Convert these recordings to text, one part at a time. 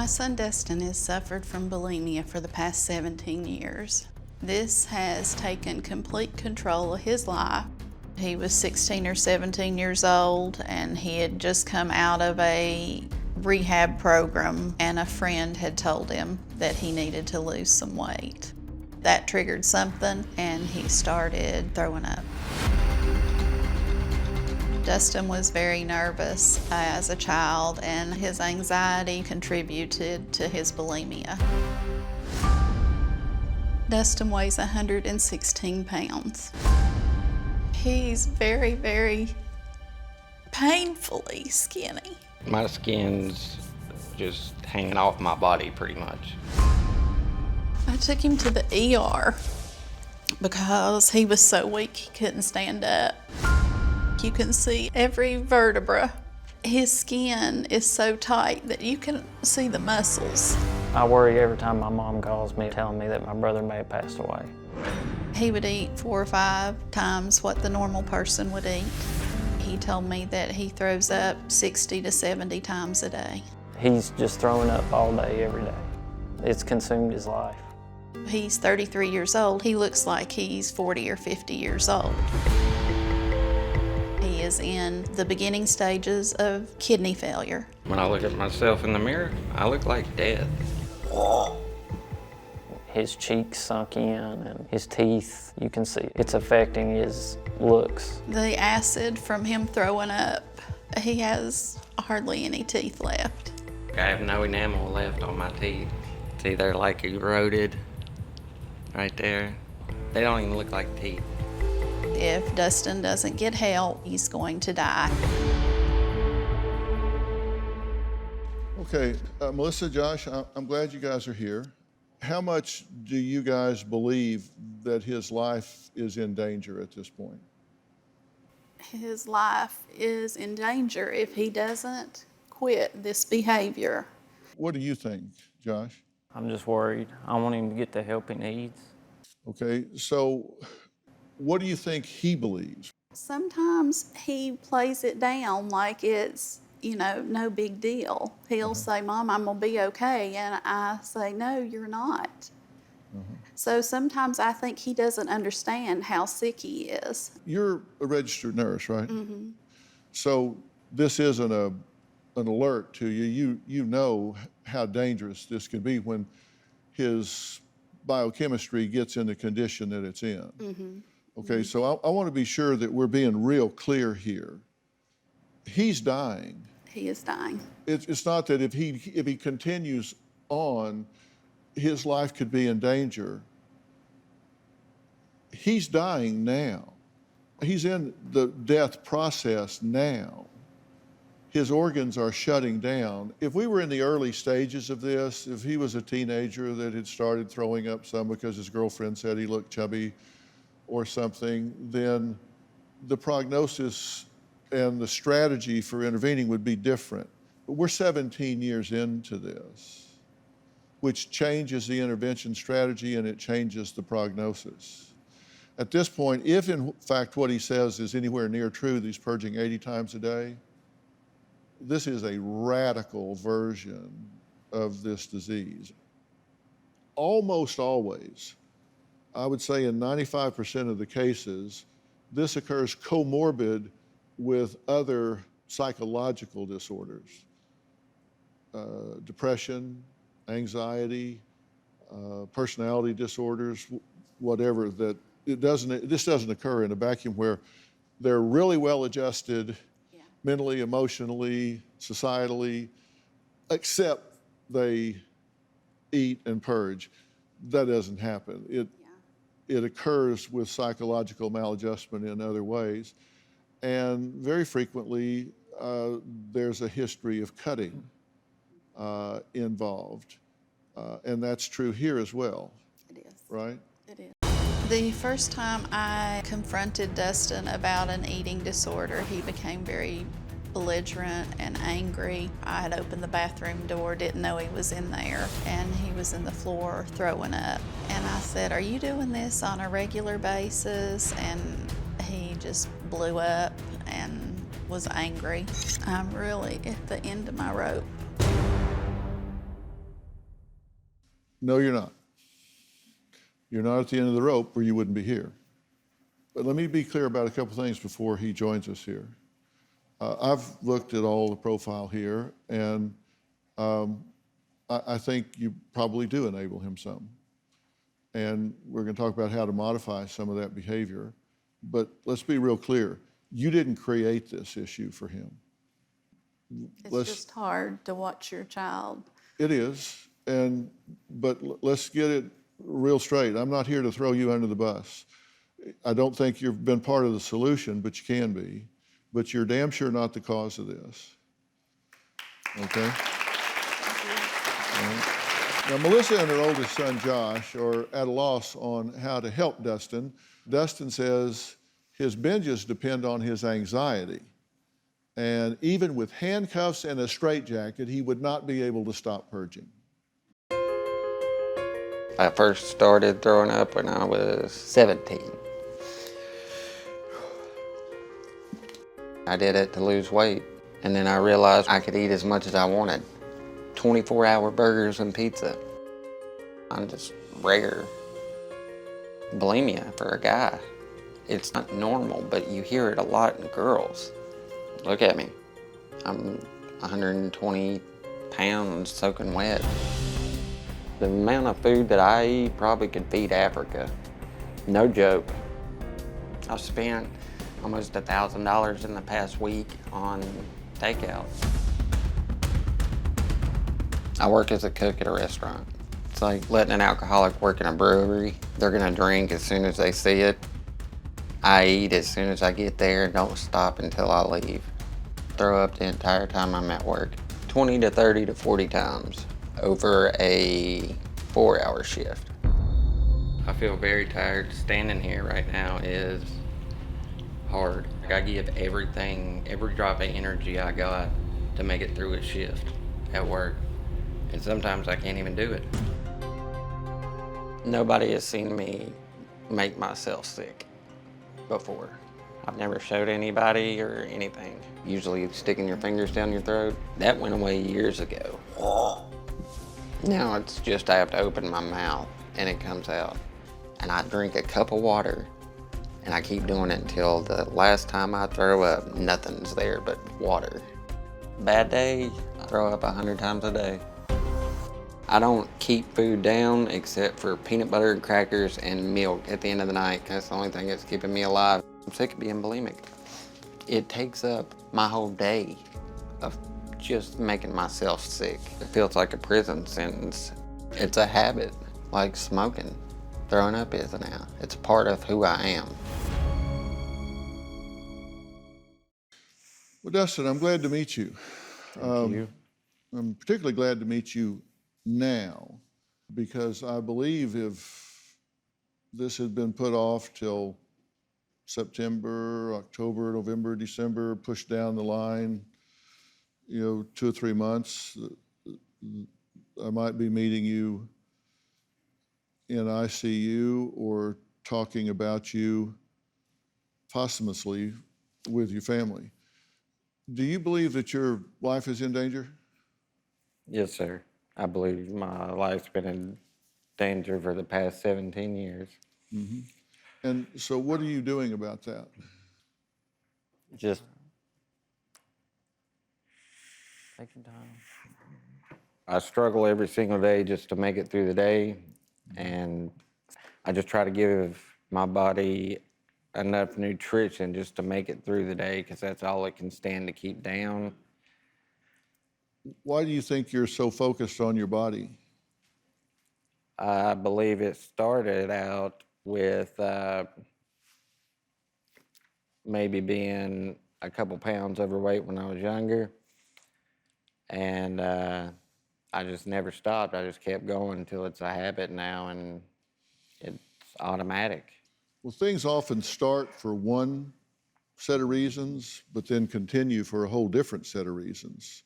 My son Dustin has suffered from bulimia for the past 17 years. This has taken complete control of his life. He was 16 or 17 years old and he had just come out of a rehab program, and a friend had told him that he needed to lose some weight. That triggered something and he started throwing up. Dustin was very nervous as a child, and his anxiety contributed to his bulimia. Dustin weighs 116 pounds. He's very, very painfully skinny. My skin's just hanging off my body pretty much. I took him to the ER because he was so weak he couldn't stand up. You can see every vertebra. His skin is so tight that you can see the muscles. I worry every time my mom calls me telling me that my brother may have passed away. He would eat 4 or 5 times what the normal person would eat. He told me that he throws up 60 to 70 times a day. He's just throwing up all day, every day. It's consumed his life. He's 33 years old. He looks like he's 40 or 50 years old. He is in the beginning stages of kidney failure. When I look at myself in the mirror, I look like death. His cheeks sunk in and his teeth, you can see it's affecting his looks. The acid from him throwing up, he has hardly any teeth left. I have no enamel left on my teeth. See, they're like eroded right there. They don't even look like teeth. If Dustin doesn't get help, he's going to die. Okay, Melissa, Josh, I'm glad you guys are here. How much do you guys believe that his life is in danger at this point? His life is in danger if he doesn't quit this behavior. What do you think, Josh? I'm just worried. I want him to get the help he needs. Okay, so what do you think he believes? Sometimes he plays it down like it's, no big deal. He'll say, Mom, I'm gonna be okay. And I say, no, you're not. So sometimes I think he doesn't understand how sick he is. You're a registered nurse, right? So this isn't an alert to you. You know how dangerous this can be when his biochemistry gets in the condition that it's in. Okay, so I want to be sure that we're being real clear here. He's dying. He is dying. It's not that if he continues on, his life could be in danger. He's dying now. He's in the death process now. His organs are shutting down. If we were in the early stages of this, if he was a teenager that had started throwing up some because his girlfriend said he looked chubby or something, then the prognosis and the strategy for intervening would be different. But we're 17 years into this, which changes the intervention strategy and it changes the prognosis. At this point, if in fact what he says is anywhere near true, that he's purging 80 times a day, this is a radical version of this disease. Almost always, I would say in 95% of the cases, this occurs comorbid with other psychological disorders, depression, anxiety, personality disorders, whatever. That this doesn't occur in a vacuum where they're really well adjusted, mentally, emotionally, societally, except they eat and purge. That doesn't happen. It occurs with psychological maladjustment in other ways. And very frequently, there's a history of cutting involved. And that's true here as well. It is. Right? It is. The first time I confronted Dustin about an eating disorder, he became very belligerent and angry. I had opened the bathroom door, didn't know he was in there, and he was in the floor throwing up. And I said, "Are you doing this on a regular basis?" And he just blew up and was angry. I'm really at the end of my rope. No, you're not. You're not at the end of the rope, or you wouldn't be here. But let me be clear about a couple things before he joins us here. I've looked at all the profile here, and I think you probably do enable him some. And we're going to talk about how to modify some of that behavior. But let's be real clear. You didn't create this issue for him. It's just hard to watch your child. It is, but let's get it real straight. I'm not here to throw you under the bus. I don't think you've been part of the solution, but you can be. But you're damn sure not the cause of this. Okay? Now, Melissa and her oldest son, Josh, are at a loss on how to help Dustin. Dustin says his binges depend on his anxiety. And even with handcuffs and a straitjacket, he would not be able to stop purging. I first started throwing up when I was 17. I did it to lose weight, and then I realized I could eat as much as I wanted. 24-hour burgers and pizza. I'm just rare. Bulimia for a guy. It's not normal, but you hear it a lot in girls. Look at me. I'm 120 pounds soaking wet. The amount of food that I eat probably could feed Africa. No joke. I've spent almost $1,000 in the past week on takeout. I work as a cook at a restaurant. It's like letting an alcoholic work in a brewery. They're gonna drink as soon as they see it. I eat as soon as I get there and don't stop until I leave. Throw up the entire time I'm at work. 20 to 30 to 40 times over a 4-hour shift. I feel very tired. Standing here right now is hard. I give everything, every drop of energy I got to make it through a shift at work. And sometimes I can't even do it. Nobody has seen me make myself sick before. I've never showed anybody or anything. Usually sticking your fingers down your throat. That went away years ago. Now it's just I have to open my mouth and it comes out. And I drink a cup of water and I keep doing it until the last time I throw up, nothing's there but water. Bad day, I throw up 100 times a day. I don't keep food down except for peanut butter and crackers and milk at the end of the night. That's the only thing that's keeping me alive. I'm sick of being bulimic. It takes up my whole day of just making myself sick. It feels like a prison sentence. It's a habit, like smoking. Throwing up is now. It's part of who I am. Well, Dustin, I'm glad to meet you. Thank you. I'm particularly glad to meet you now, because I believe if this had been put off till September, October, November, December, pushed down the line, 2 or 3 months, I might be meeting you in ICU or talking about you posthumously with your family. Do you believe that your life is in danger? Yes, sir. I believe my life's been in danger for the past 17 years. Mm-hmm. And so what are you doing about that? Just Take your time. I struggle every single day just to make it through the day, and I just try to give my body enough nutrition just to make it through the day, because that's all it can stand to keep down. Why do you think you're so focused on your body? I believe it started out with maybe being a couple pounds overweight when I was younger, and I just never stopped. I just kept going until it's a habit now, and it's automatic. Well, things often start for one set of reasons, but then continue for a whole different set of reasons.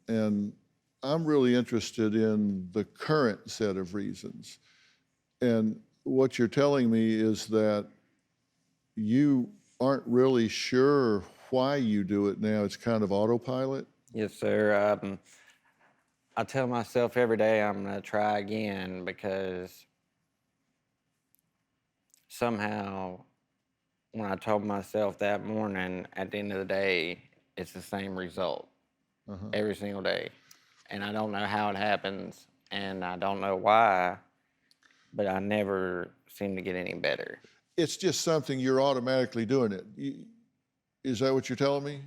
And I'm really interested in the current set of reasons. And what you're telling me is that you aren't really sure why you do it now. It's kind of autopilot. Yes, sir. I tell myself every day I'm going to try again because somehow when I told myself that morning, at the end of the day, it's the same result every single day. And I don't know how it happens, and I don't know why, but I never seem to get any better. It's just something you're automatically doing it. Is that what you're telling me?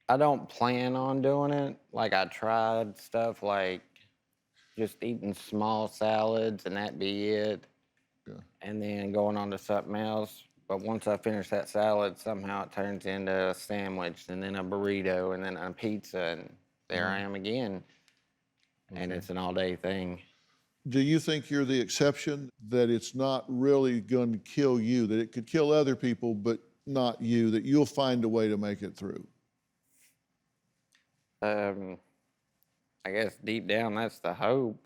I don't plan on doing it. Like, I tried stuff like just eating small salads and that be it, and then going on to something else. But once I finish that salad, somehow it turns into a sandwich and then a burrito and then a pizza, and there I am again. And it's an all-day thing. Do you think you're the exception, that it's not really going to kill you, that it could kill other people but not you, that you'll find a way to make it through? I guess deep down that's the hope.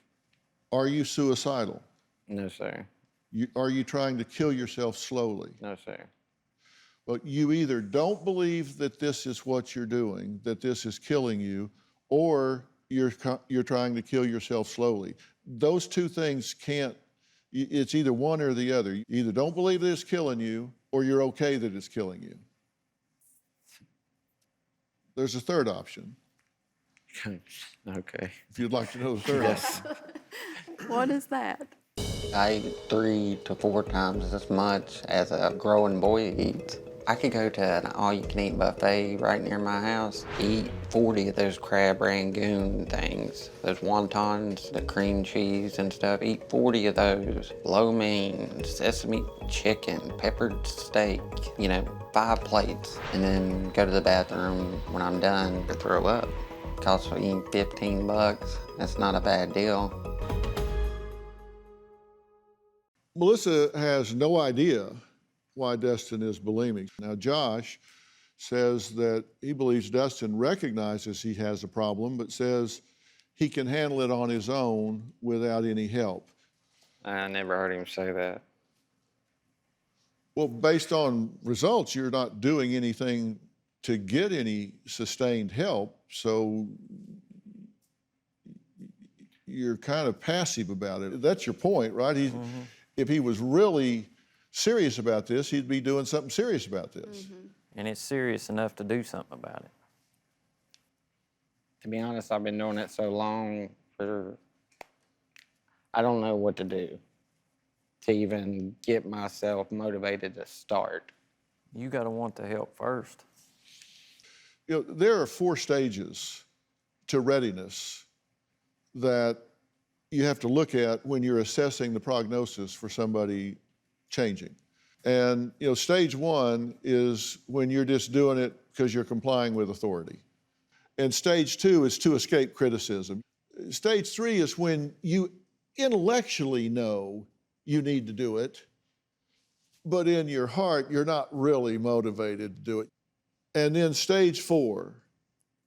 Are you suicidal? No, sir. Are you trying to kill yourself slowly? No, sir. Well, you either don't believe that this is what you're doing, that this is killing you, or you're trying to kill yourself slowly. Those two things can't, it's either one or the other. You either don't believe that it's killing you, or you're okay that it's killing you. There's a third option, Okay. if you'd like to know the third option. What is that? I eat 3 to 4 times as much as a growing boy eats. I could go to an all-you-can-eat buffet right near my house, eat 40 of those crab rangoon things, those wontons, the cream cheese and stuff, eat 40 of those, lo mein, sesame chicken, peppered steak, 5 plates, and then go to the bathroom when I'm done to throw up. Costs me $15. That's not a bad deal. Melissa has no idea why Dustin is bulimic. Now, Josh says that he believes Dustin recognizes he has a problem, but says he can handle it on his own without any help. I never heard him say that. Well, based on results, you're not doing anything to get any sustained help, so you're kind of passive about it. That's your point, right? If he was really serious about this, he'd be doing something serious about this. And it's serious enough to do something about it. To be honest, I've been doing it so long, I don't know what to do to even get myself motivated to start. You got to want the help first. There are 4 stages to readiness that you have to look at when you're assessing the prognosis for somebody changing. And stage 1 is when you're just doing it because you're complying with authority. And stage 2 is to escape criticism. Stage 3 is when you intellectually know you need to do it, but in your heart, you're not really motivated to do it. And then stage 4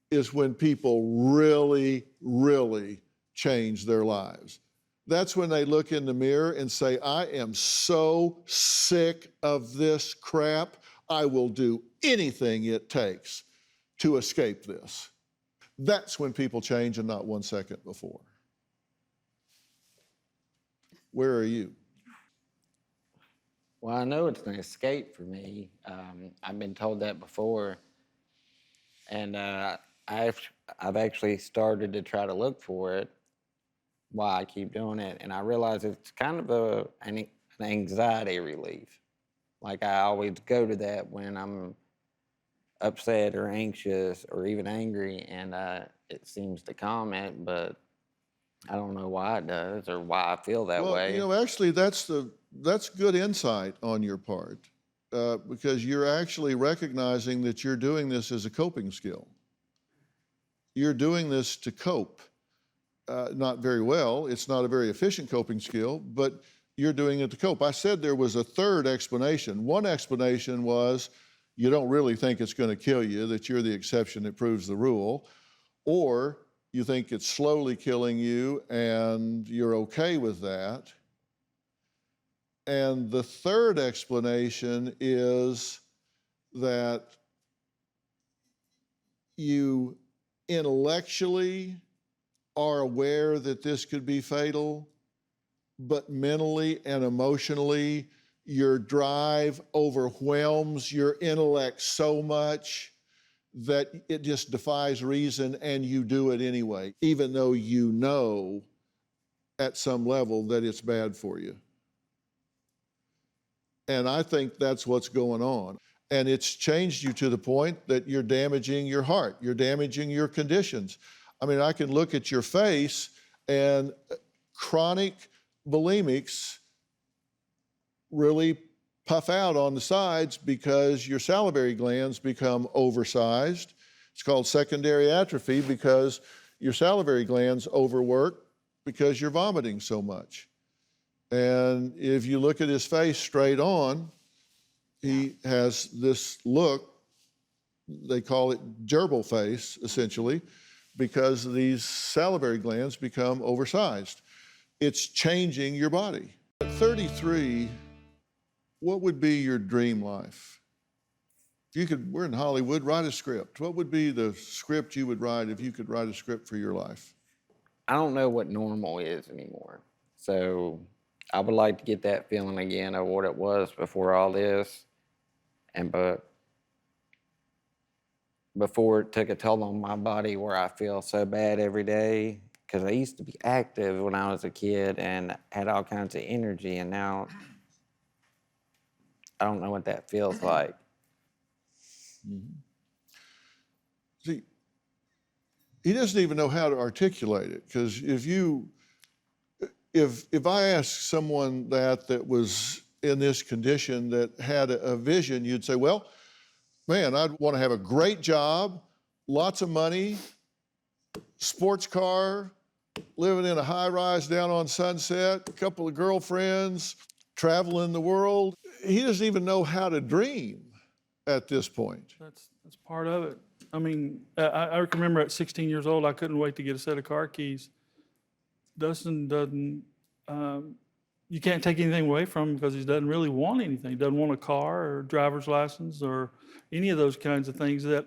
is when people really, really change their lives. That's when they look in the mirror and say, I am so sick of this crap, I will do anything it takes to escape this. That's when people change, and not 1 second before. Where are you? Well, I know it's an escape for me. I've been told that before. And I've actually started to try to look for it, why I keep doing it. And I realize it's kind of an anxiety relief. Like, I always go to that when I'm upset or anxious or even angry, and it seems to calm it, but I don't know why it does or why I feel that way. Actually, that's good insight on your part, because you're actually recognizing that you're doing this as a coping skill. You're doing this to cope. Not very well. It's not a very efficient coping skill, but you're doing it to cope. I said there was a third explanation. One explanation was you don't really think it's going to kill you, that you're the exception that proves the rule, or you think it's slowly killing you and you're okay with that. And the third explanation is that you intellectually are aware that this could be fatal, but mentally and emotionally, your drive overwhelms your intellect so much that it just defies reason and you do it anyway, even though you know at some level that it's bad for you. And I think that's what's going on. And it's changed you to the point that you're damaging your heart, you're damaging your conditions. I mean, I can look at your face, and chronic bulimics really puff out on the sides because your salivary glands become oversized. It's called secondary atrophy because your salivary glands overwork because you're vomiting so much. And if you look at his face straight on, he has this look, they call it gerbil face, essentially, because these salivary glands become oversized. It's changing your body. At 33, what would be your dream life? If you could, we're in Hollywood, write a script. What would be the script you would write if you could write a script for your life? I don't know what normal is anymore. So I would like to get that feeling again of what it was before all this. But before it took a toll on my body where I feel so bad every day, because I used to be active when I was a kid and had all kinds of energy, and now I don't know what that feels like. Mm-hmm. See, he doesn't even know how to articulate it, because if I ask someone that was in this condition that had a vision, you'd say, well, man, I'd want to have a great job, lots of money, sports car, living in a high-rise down on Sunset, a couple of girlfriends, traveling the world. He doesn't even know how to dream at this point. That's part of it. I mean, I remember at 16 years old, I couldn't wait to get a set of car keys. Dustin doesn't, you can't take anything away from him because he doesn't really want anything. He doesn't want a car or a driver's license or any of those kinds of things that,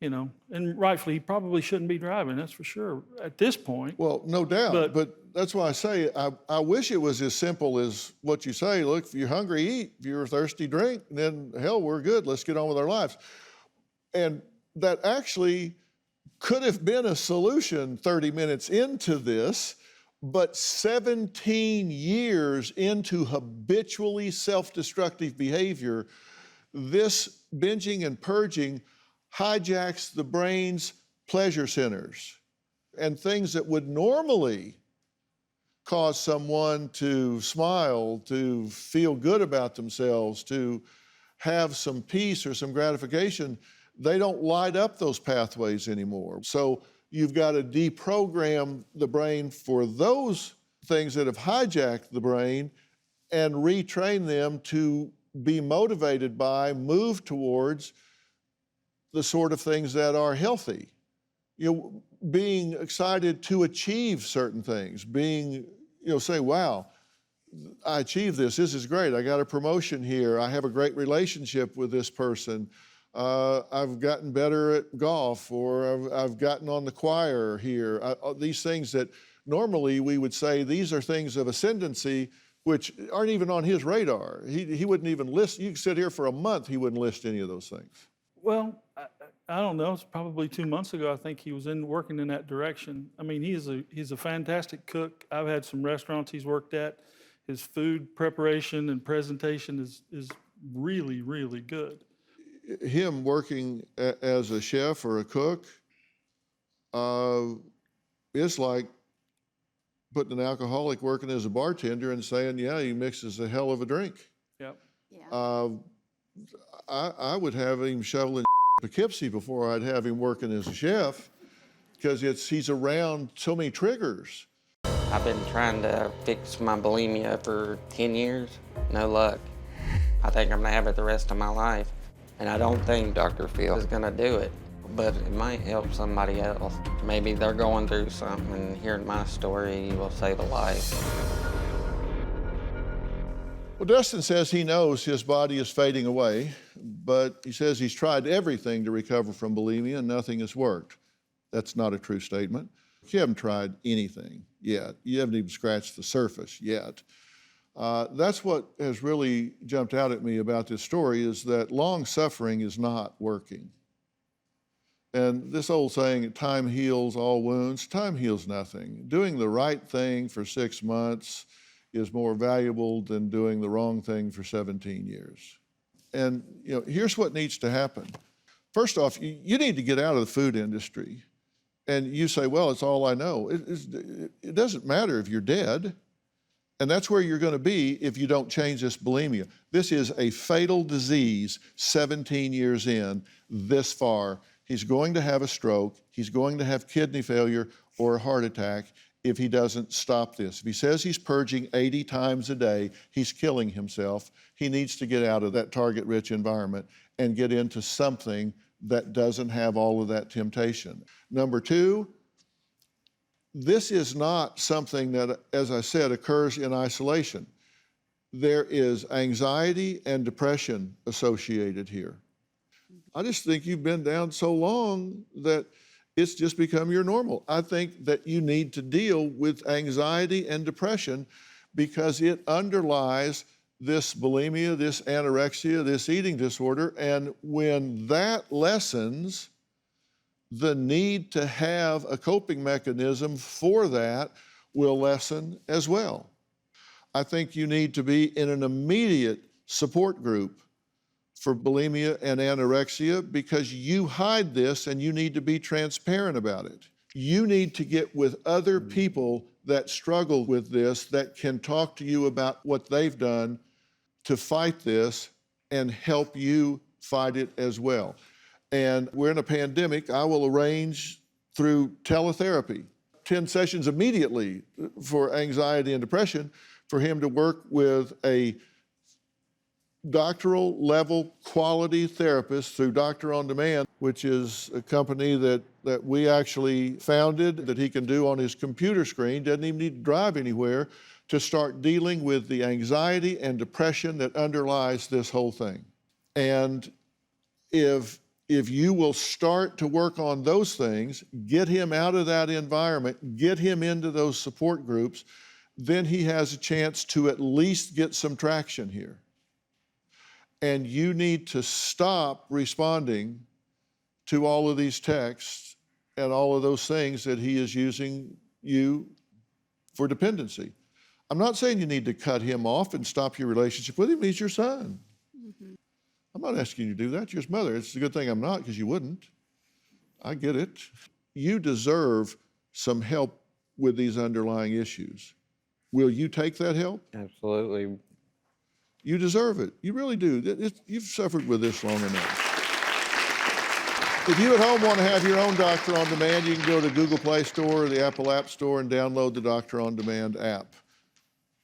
you know, and rightfully, he probably shouldn't be driving, that's for sure, at this point. Well, no doubt, but that's why I say I wish it was as simple as what you say. Look, if you're hungry, eat. If you're thirsty, drink. And then, hell, we're good. Let's get on with our lives. And that actually could have been a solution 30 minutes into this, but 17 years into habitually self-destructive behavior, this binging and purging hijacks the brain's pleasure centers, and things that would normally cause someone to smile, to feel good about themselves, to have some peace or some gratification, they don't light up those pathways anymore. So you've got to deprogram the brain for those things that have hijacked the brain and retrain them to be motivated by, move towards the sort of things that are healthy. You know, being excited to achieve certain things, being, you know, say, wow, I achieved this is great. I got a promotion here. I have a great relationship with this person. I've gotten better at golf, or I've gotten on the choir here. These things that normally we would say these are things of ascendancy, which aren't even on his radar. He wouldn't even list. You could sit here for a month, he wouldn't list any of those things. Well, I don't know. It's probably 2 months ago. I think he was working in that direction. I mean, he's a fantastic cook. I've had some restaurants he's worked at. His food preparation and presentation is really, really good. Him working as a chef or a cook is like putting an alcoholic working as a bartender and saying, yeah, he mixes a hell of a drink. Yep. Yeah. I would have him shoveling Poughkeepsie before I'd have him working as a chef, because he's around so many triggers. I've been trying to fix my bulimia for 10 years, no luck. I think I'm gonna have it the rest of my life. And I don't think Dr. Phil is gonna do it, but it might help somebody else. Maybe they're going through something and hearing my story will save a life. Well, Dustin says he knows his body is fading away, but he says he's tried everything to recover from bulimia and nothing has worked. That's not a true statement. You haven't tried anything yet. You haven't even scratched the surface yet. That's what has really jumped out at me about this story, is that long suffering is not working. And this old saying, time heals all wounds, time heals nothing. Doing the right thing for 6 months is more valuable than doing the wrong thing for 17 years. And here's what needs to happen. First off, you need to get out of the food industry. And you say, well, it's all I know. It doesn't matter if you're dead. And that's where you're going to be if you don't change this bulimia. This is a fatal disease 17 years in, this far. He's going to have a stroke. He's going to have kidney failure or a heart attack if he doesn't stop this. If he says he's purging 80 times a day, he's killing himself. He needs to get out of that target-rich environment and get into something that doesn't have all of that temptation. Number two, this is not something that, as I said, occurs in isolation. There is anxiety and depression associated here. I just think you've been down so long that it's just become your normal. I think that you need to deal with anxiety and depression because it underlies this bulimia, this anorexia, this eating disorder, and when that lessens, the need to have a coping mechanism for that will lessen as well. I think you need to be in an immediate support group for bulimia and anorexia because you hide this and you need to be transparent about it. You need to get with other people that struggle with this that can talk to you about what they've done to fight this and help you fight it as well. And we're in a pandemic. I will arrange through teletherapy 10 sessions immediately for anxiety and depression for him to work with a doctoral level quality therapist through Doctor on Demand, which is a company that we actually founded that he can do on his computer screen, doesn't even need to drive anywhere, to start dealing with the anxiety and depression that underlies this whole thing. And if you will start to work on those things, get him out of that environment, get him into those support groups, then he has a chance to at least get some traction here. And you need to stop responding to all of these texts and all of those things that he is using you for dependency. I'm not saying you need to cut him off and stop your relationship with him. He's your son. Mm-hmm. I'm not asking you to do that. You're his mother. It's a good thing I'm not, because you wouldn't. I get it. You deserve some help with these underlying issues. Will you take that help? Absolutely. You deserve it. You really do. You've suffered with this long enough. If you at home want to have your own Doctor on Demand, you can go to Google Play Store or the Apple App Store and download the Doctor on Demand app.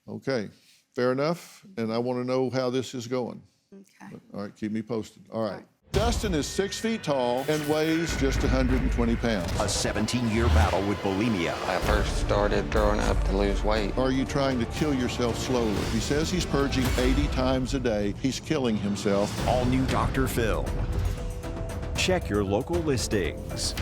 Okay, fair enough. And I want to know how this is going. Okay. All right, keep me posted. All right. Dustin is 6 feet tall and weighs just 120 pounds. A 17-year battle with bulimia. I first started throwing up to lose weight. Are you trying to kill yourself slowly? He says he's purging 80 times a day. He's killing himself. All new Dr. Phil. Check your local listings.